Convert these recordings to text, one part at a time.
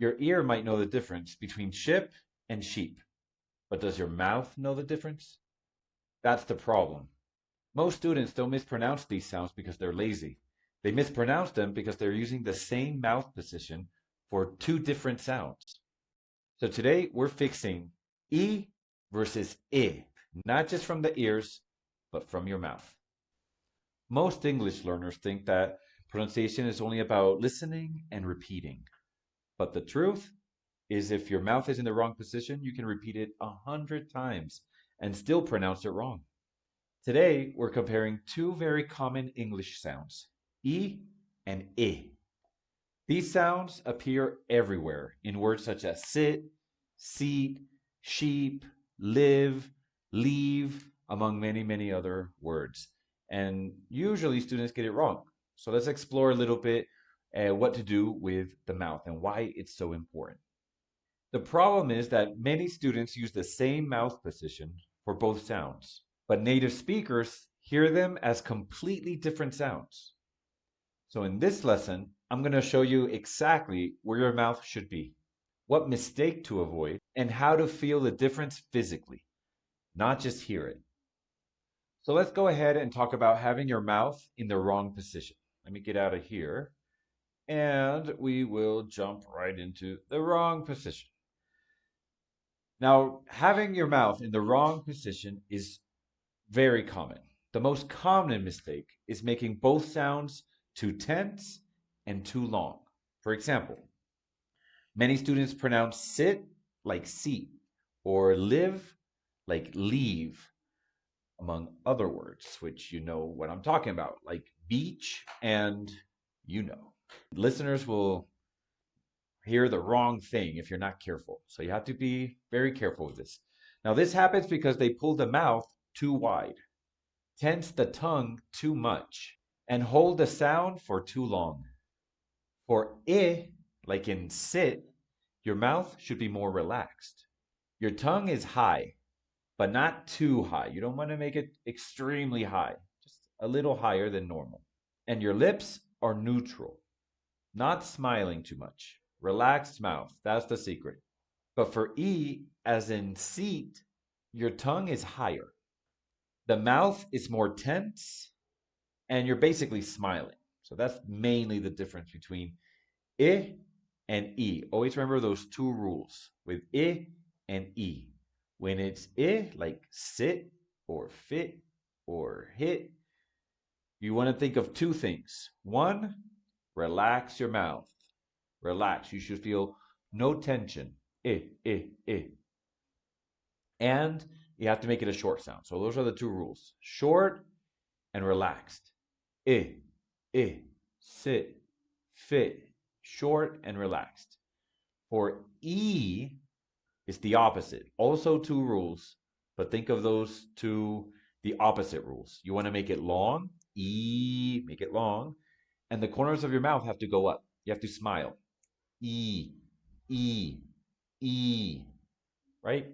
Your ear might know the difference between ship and sheep, but does your mouth know the difference? That's the problem. Most students don't mispronounce these sounds because they're lazy. They mispronounce them because they're using the same mouth position for two different sounds. So today we're fixing E versus I, not just from the ears, but from your mouth. Most English learners think that pronunciation is only about listening and repeating. But the truth is, if your mouth is in the wrong position, you can repeat it 100 times and still pronounce it wrong. Today, we're comparing two very common English sounds, E and I. These sounds appear everywhere in words such as sit, seat, sheep, live, leave, among many, many other words. And usually students get it wrong. So let's explore a little bit what to do with the mouth and why it's so important. The problem is that many students use the same mouth position for both sounds, but native speakers hear them as completely different sounds. So in this lesson, I'm going to show you exactly where your mouth should be, what mistake to avoid, and how to feel the difference physically, not just hear it. So let's go ahead and talk about having your mouth in the wrong position. Let me get out of here, and we will jump right into the wrong position. Now, having your mouth in the wrong position is very common. The most common mistake is making both sounds too tense and too long. For example, many students pronounce sit like seat or live like leave, among other words, which you know what I'm talking about, like beach and you know. Listeners will hear the wrong thing if you're not careful. So you have to be very careful with this. Now, this happens because they pull the mouth too wide, tense the tongue too much, and hold the sound for too long. For I, like in sit, your mouth should be more relaxed. Your tongue is high, but not too high. You don't want to make it extremely high, just a little higher than normal. And your lips are neutral, not smiling too much. Relaxed mouth, that's the secret. But for E, as in seat, your tongue is higher. The mouth is more tense, and you're basically smiling. So that's mainly the difference between I and E. Always remember those two rules with I and E. When it's I, like sit or fit or hit, you want to think of two things. One, relax your mouth. Relax. You should feel no tension. I. And you have to make it a short sound. So those are the two rules. Short and relaxed. I, sit, fit, short and relaxed. For E, it's the opposite. Also two rules, but think of those two, the opposite rules. You want to make it long, E, make it long, and the corners of your mouth have to go up. You have to smile. E, E, E, right?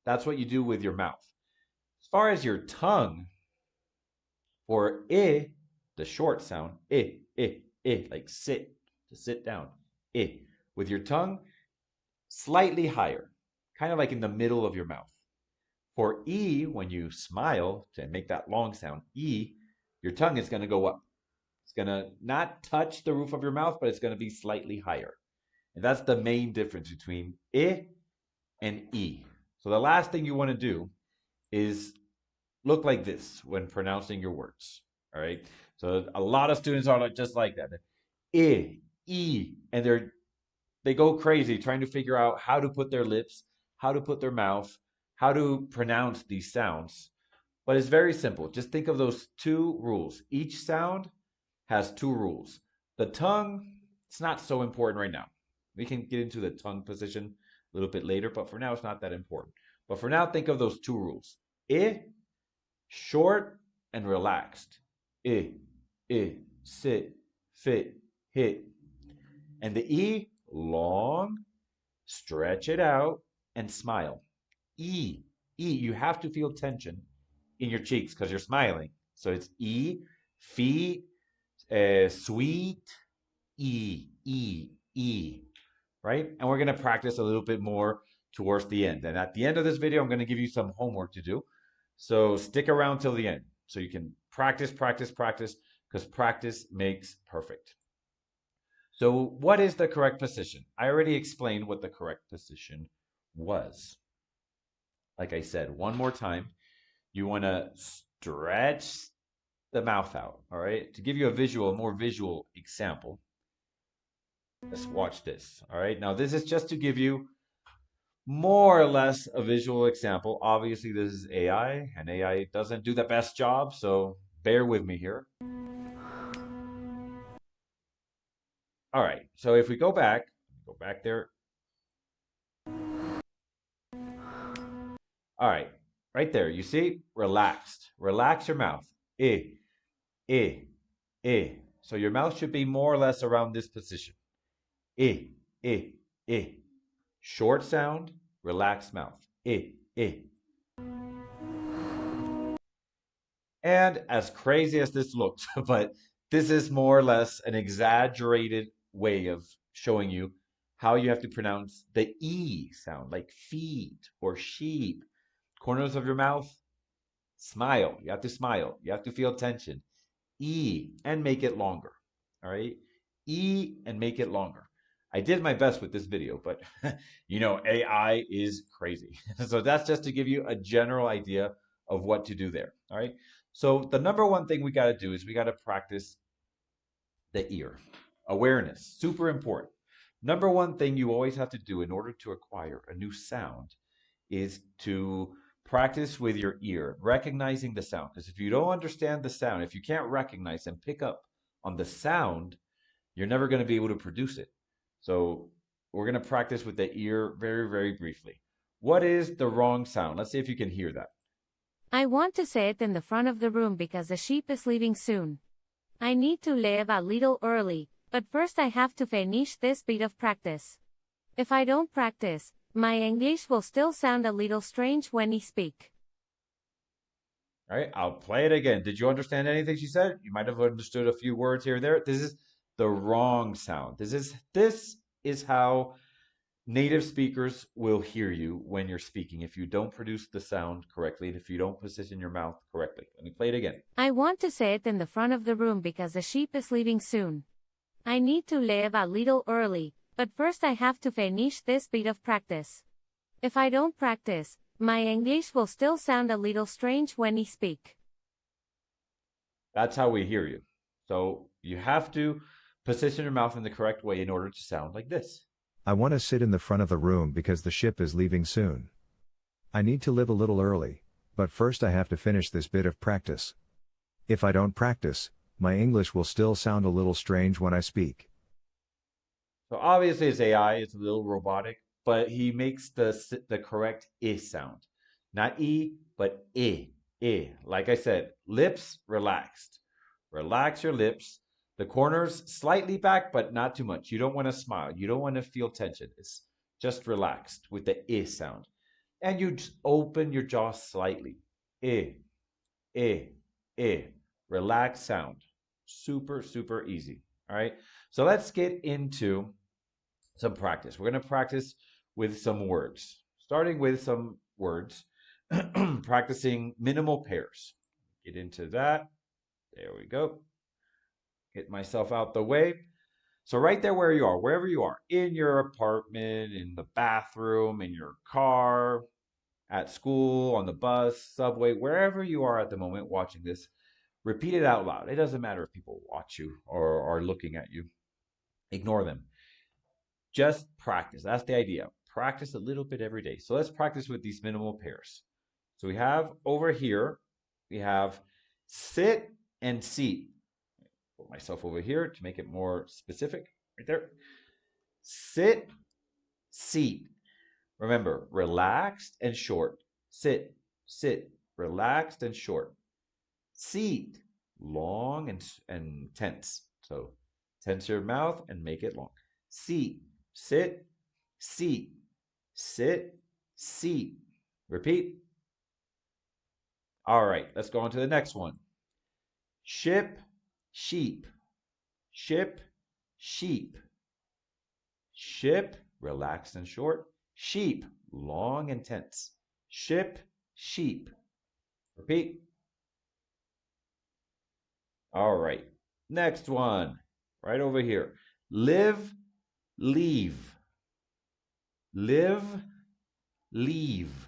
That's what you do with your mouth. As far as your tongue, for I, the short sound, like sit, to sit down, I. With your tongue, slightly higher, kind of like in the middle of your mouth. For E, when you smile to make that long sound, E, your tongue is going to go up. It's going to not touch the roof of your mouth, but it's going to be slightly higher. And that's the main difference between I and E. So the last thing you want to do is look like this when pronouncing your words. All right. So a lot of students are just like that. I, E, and they go crazy trying to figure out how to put their lips, how to put their mouth, how to pronounce these sounds. But it's very simple. Just think of those two rules. Each sound has two rules. The tongue, it's not so important right now. We can get into the tongue position a little bit later, but for now, it's not that important. But for now, think of those two rules. I, short and relaxed. I, sit, fit, hit. And the E, long, stretch it out, and smile. E, you have to feel tension in your cheeks because you're smiling. So it's E, feet, sweet, E. right? And we're going to practice a little bit more towards the end. And at the end of this video, I'm going to give you some homework to do. So stick around till the end so you can practice, practice, practice, because practice makes perfect. So what is the correct position? I already explained what the correct position was. Like I said, one more time, you want to stretch the mouth out, all right? To give you a more visual example, let's watch this, all right? Now, this is just to give you more or less a visual example. Obviously, this is AI, and AI doesn't do the best job, so bear with me here. All right, so if we go back there. All right, right there, you see? Relaxed. Relax your mouth. Eh, eh, eh. So your mouth should be more or less around this position. Eh, eh, eh. Short sound, relaxed mouth. Eh, eh. And as crazy as this looks, but this is more or less an exaggerated way of showing you how you have to pronounce the E sound, like feet or sheep. Corners of your mouth, smile. You have to smile. You have to feel tension. E and make it longer. All right. E and make it longer. I did my best with this video, but AI is crazy. So that's just to give you a general idea of what to do there. All right. So the number one thing we got to do is we got to practice the ear. Awareness, super important. Number one thing you always have to do in order to acquire a new sound is to practice with your ear, recognizing the sound. Because if you don't understand the sound, if you can't recognize and pick up on the sound, you're never going to be able to produce it. So we're going to practice with the ear very, very briefly. What is the wrong sound? Let's see if you can hear that. I want to say it in the front of the room because the sheep is leaving soon. I need to leave a little early, but first I have to finish this bit of practice. If I don't practice, my English will still sound a little strange when I speak. All right, I'll play it again. Did you understand anything she said? You might have understood a few words here or there. This is the wrong sound. This is how native speakers will hear you when you're speaking if you don't produce the sound correctly and if you don't position your mouth correctly. Let me play it again. I want to say it in the front of the room because the sheep is leaving soon. I need to leave a little early, but first I have to finish this bit of practice. If I don't practice, my English will still sound a little strange when I speak. That's how we hear you. So you have to position your mouth in the correct way in order to sound like this. I want to sit in the front of the room because the ship is leaving soon. I need to live a little early, but first I have to finish this bit of practice. If I don't practice, my English will still sound a little strange when I speak. So obviously it's AI, it's a little robotic, but he makes the correct I sound. Not E, but I. I. Like I said, lips relaxed. Relax your lips. The corners slightly back, but not too much. You don't want to smile. You don't want to feel tension. It's just relaxed with the I sound. And you just open your jaw slightly. I, I, I. Relaxed sound. Super, super easy. All right. So let's get into some practice. We're going to practice with some words, starting with some words, practicing minimal pairs. Get into that. There we go. Get myself out the way. So right there where you are, wherever you are, in your apartment, in the bathroom, in your car, at school, on the bus, subway, wherever you are at the moment watching this, repeat it out loud. It doesn't matter if people watch you or are looking at you. Ignore them. Just practice. That's the idea. Practice a little bit every day. So let's practice with these minimal pairs. So we have over here, we have sit and seat. Put myself over here to make it more specific. Right there. Sit, seat. Remember, relaxed and short. Sit, sit, relaxed and short. Seat, long and tense. So tense your mouth and make it long. Seat, sit, seat, sit, seat. Repeat. All right, let's go on to the next one. Ship, sheep. Ship, sheep. Ship, relaxed and short. Sheep, long and tense. Ship, sheep. Repeat. All right. Next one, right over here. Live, leave. Live, leave.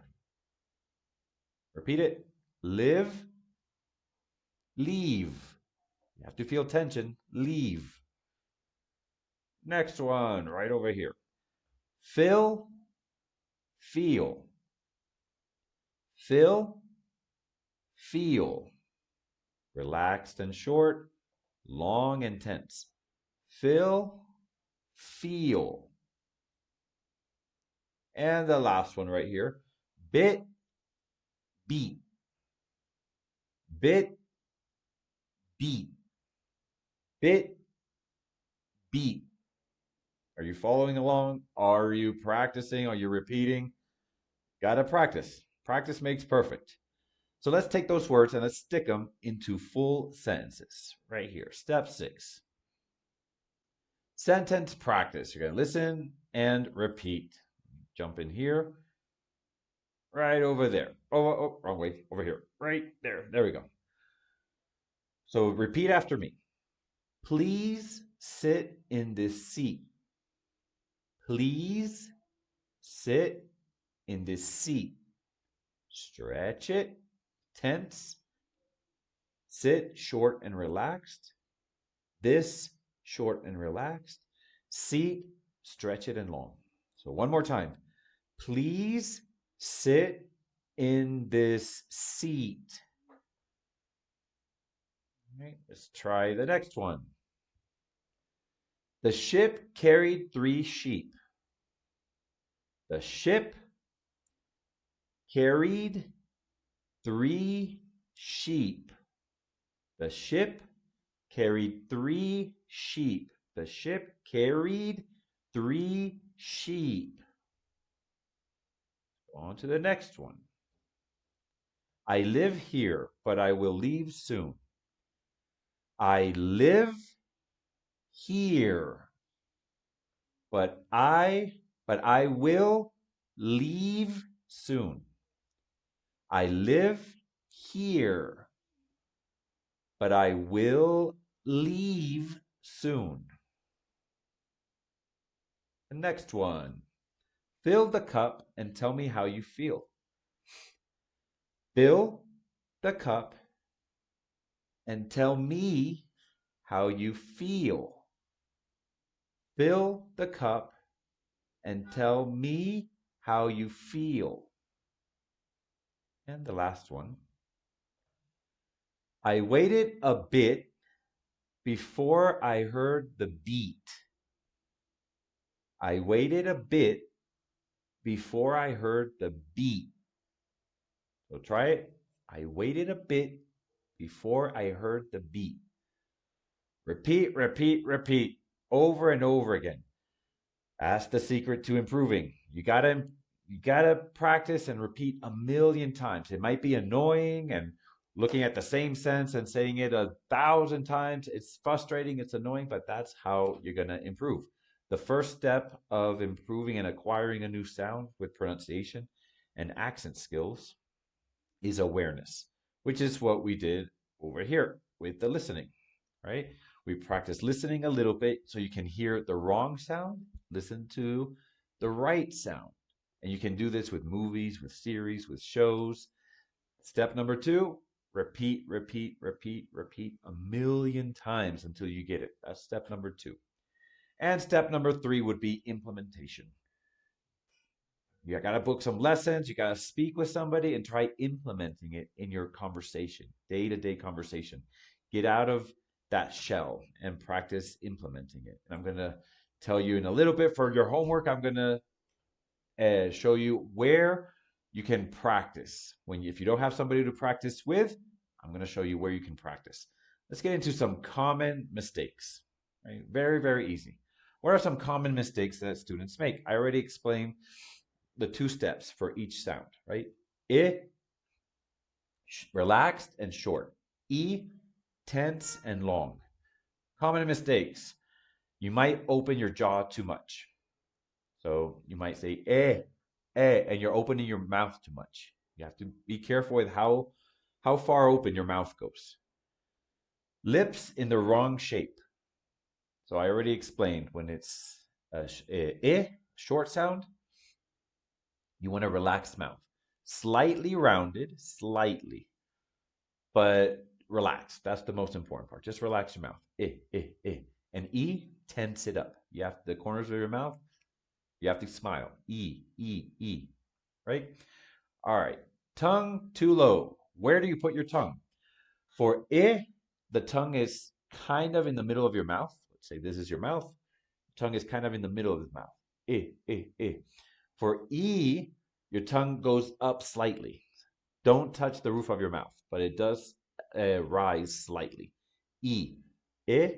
Repeat it. Live, leave. You have to feel tension. Leave. Next one, right over here. Fill, feel. Fill, feel. Relaxed and short, long and tense. Fill, feel. And the last one right here. Bit, beat. Bit, beat. Bit, beat. Are you following along? Are you practicing? Are you repeating? Gotta practice. Practice makes perfect. So let's take those words and let's stick them into full sentences right here. Step 6. Sentence practice. You're going to listen and repeat. Jump in here. Right over there. Oh, wrong way. Over here. Right there. There we go. So repeat after me. Please sit in this seat. Please sit in this seat. Stretch it. Tense. Sit short and relaxed. This short and relaxed. Seat, stretch it and long. So one more time. Please sit in this seat. All right, let's try the next one. The ship carried 3 sheep. The ship carried 3 sheep. The ship carried 3 sheep. The ship carried 3 sheep. On to the next one. I live here, but I will leave soon. I live here, but I will leave soon. I live here, but I will leave soon. The next one. Fill the cup and tell me how you feel. Fill the cup and tell me how you feel. Fill the cup and tell me how you feel. And the last one. I waited a bit before I heard the beat. I waited a bit before I heard the beat. So try it. I waited a bit before I heard the beat. Repeat, repeat, repeat over and over again. That's the secret to improving. You gotta practice and repeat a million times. It might be annoying and looking at the same sentence and saying it 1,000 times. It's frustrating, it's annoying, but that's how you're gonna improve. The first step of improving and acquiring a new sound with pronunciation and accent skills is awareness, which is what we did over here with the listening, right? We practice listening a little bit so you can hear the wrong sound, listen to the right sound. And you can do this with movies, with series, with shows. Step number 2, repeat, repeat, repeat, repeat 1,000,000 times until you get it. That's step number 2. And step number 3 would be implementation. You got to book some lessons. You got to speak with somebody and try implementing it in your conversation, day-to-day conversation. Get out of that shell and practice implementing it. And I'm going to tell you in a little bit for your homework, I'm going to show you where you can practice. If you don't have somebody to practice with, I'm going to show you where you can practice. Let's get into some common mistakes. Right? Very, very easy. What are some common mistakes that students make? I already explained the 2 steps for each sound, right? I, relaxed and short. E, tense and long. Common mistakes. You might open your jaw too much. So you might say and you're opening your mouth too much. You have to be careful with how far open your mouth goes. Lips in the wrong shape. So I already explained when it's short sound, you want a relaxed mouth. Slightly rounded, slightly, but relaxed. That's the most important part. Just relax your mouth. And tense it up. You have the corners of your mouth, you have to smile. E. Right? All right. Tongue too low. Where do you put your tongue? For the tongue is kind of in the middle of your mouth. Let's say this is your mouth. Tongue is kind of in the middle of the mouth. For your tongue goes up slightly. Don't touch the roof of your mouth, but it does rise slightly. E, e,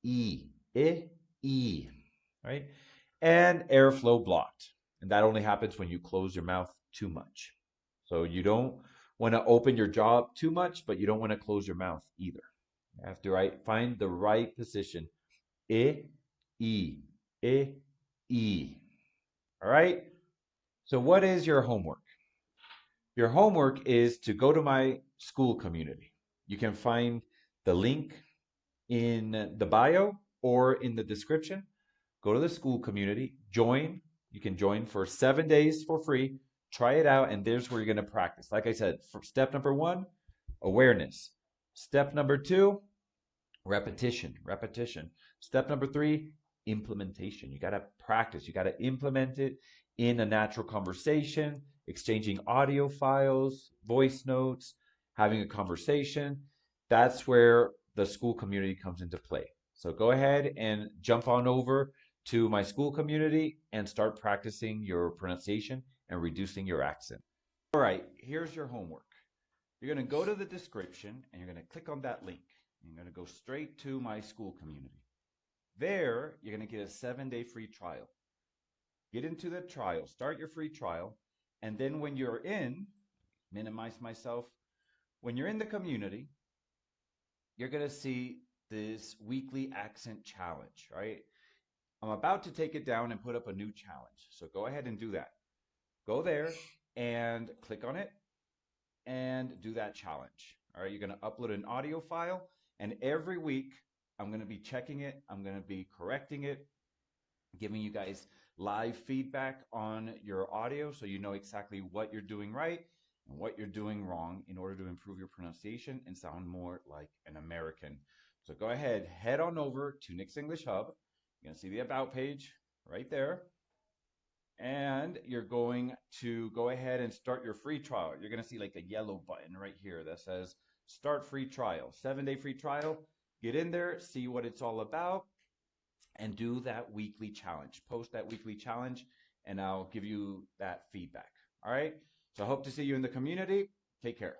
e, e, e. Right? And airflow blocked. And that only happens when you close your mouth too much. So you don't want to open your jaw too much, but you don't want to close your mouth either. You have to find the right position. E, e, e, e. All right? So what is your homework? Your homework is to go to my school community. You can find the link in the bio or in the description. Go to the school community, join. You can join for 7 days for free. Try it out, and there's where you're going to practice. Like I said, for step number 1, awareness. Step number 2, repetition. Step number 3, implementation. You got to practice. You got to implement it in a natural conversation, exchanging audio files, voice notes, having a conversation. That's where the school community comes into play. So go ahead and jump on over to my school community and start practicing your pronunciation and reducing your accent. All right, here's your homework. You're going to go to the description and you're going to click on that link. You're going to go straight to my school community. There, you're going to get a 7-day free trial. Get into the trial, start your free trial, and then when you're in, minimize myself, when you're in the community, you're going to see this weekly accent challenge, right? I'm about to take it down and put up a new challenge. So go ahead and do that. Go there and click on it and do that challenge. All right, you're going to upload an audio file, and every week I'm going to be checking it. I'm going to be correcting it, giving you guys live feedback on your audio so you know exactly what you're doing right and what you're doing wrong in order to improve your pronunciation and sound more like an American. So go ahead, head on over to Nick's English Hub. You're going to see the About page right there. And you're going to go ahead and start your free trial. You're going to see like a yellow button right here that says Start Free Trial, 7-day free trial. Get in there, see what it's all about, and do that weekly challenge. Post that weekly challenge, and I'll give you that feedback. All right? So I hope to see you in the community. Take care.